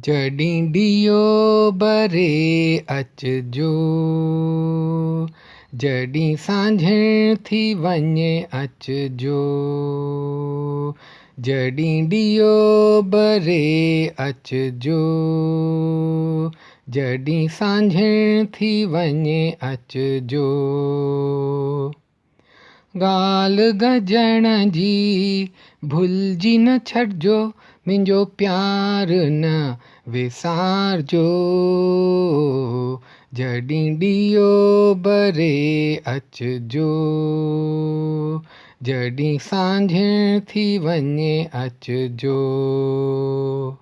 जॾहिं ॾीओ ॿरे अचिजो, जॾहिं सांझण थी वञे अचिजो, जॾहिं ॾीओ ॿरे अचिजो, जॾहिं सांझण थी वञे अचिजो। ॻाल्हि गजण जी भुलिजी न छॾिजो, मुंहिंजो प्यार न विसारजो, जॾहिं ॾीओ ॿरे अचिजो, जॾहिं सांझण थी वञे अचिजो।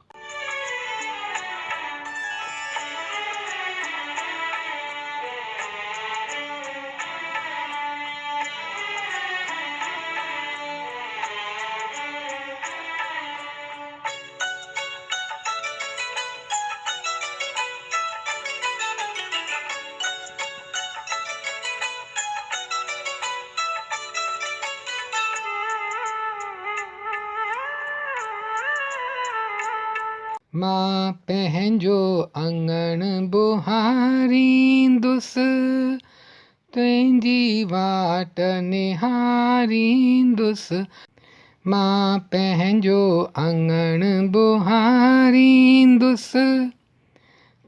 मां पंहिंजो अङण ॿुहारींदुसि, तुंहिंजी वाट निहारींदुसि। मां पंहिंजो अङण ॿुहारींदुसि,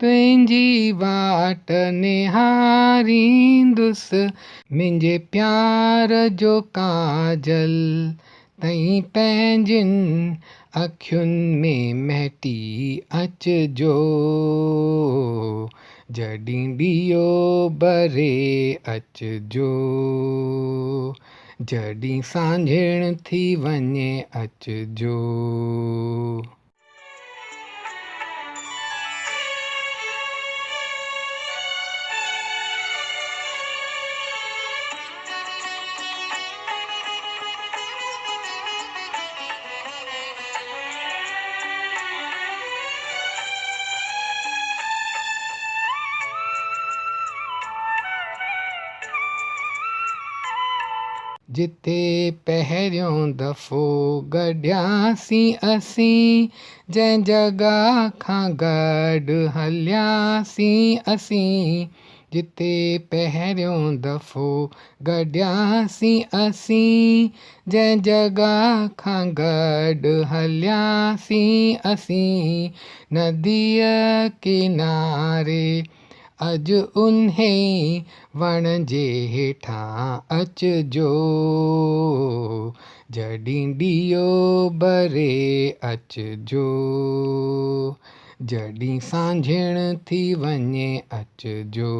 तुंहिंजी वाट निहारींदुसि। मुंहिंजे प्यार जो काजल तईं पंहिंजियुनि अखियुनि में महिटी अचिजो, जॾहिं ॾीओ ॿरे अचिजो, जॾहिं सांझण थी वञे अचिजो। जिते पहिरियों दफ़ो गॾियासीं असीं, जंहिं जॻह खां गॾु हलियासीं असीं, जिते पहिरियों दफ़ो गॾियासीं असीं, जंहिं जॻह खां गॾु हलियासीं असीं, नदीअ किनारे अॼु उन्हे वण जे हेठां अचिजो, जॾहिं ॾीओ ॿरे अचिजो, जॾहिं सांझण थी वञे अचिजो।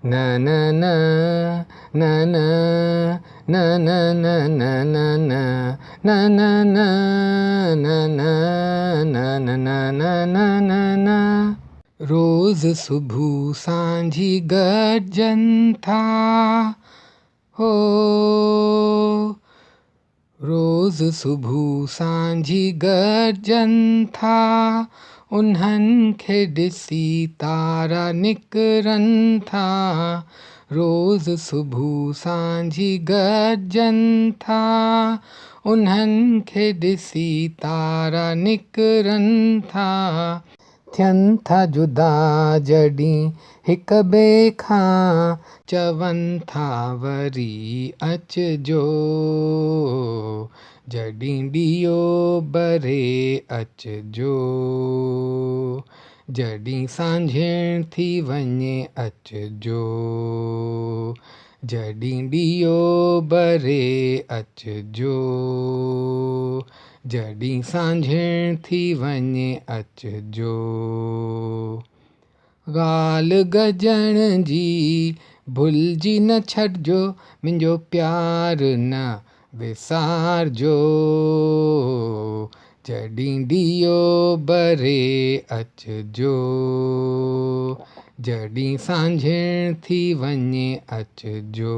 न न न न न न न न न न न न न न न न न। रोज़ सुबह सांझी गॾजनि था, हो रोज़ सुबह सांझी गॾजनि था, उन्हनि खे ॾिसी तारा निकिरनि था। रोज़ सुबह सांझी गॾजनि था, उन्हनि खे ॾिसी तारा निकिरनि था। थियनि था जुदा जॾहिं हिक ॿिए खां, चवनि था वरी अचिजो, जॾहिं ॾीओ ॿरे अचिजो, जॾहिं सांझण थी वञे अचिजो, जॾहिं ॾीओ ॿरे अचिजो, जॾहिं सांझण थी वञे अचिजो। ॻाल्हि गजण जी भुलिजी न छॾिजो, मुंहिंजो प्यार न विसारजो, जॾहिं ॾीओ ॿरे अचिजो, जॾहिं सांझण थी वञे अचिजो।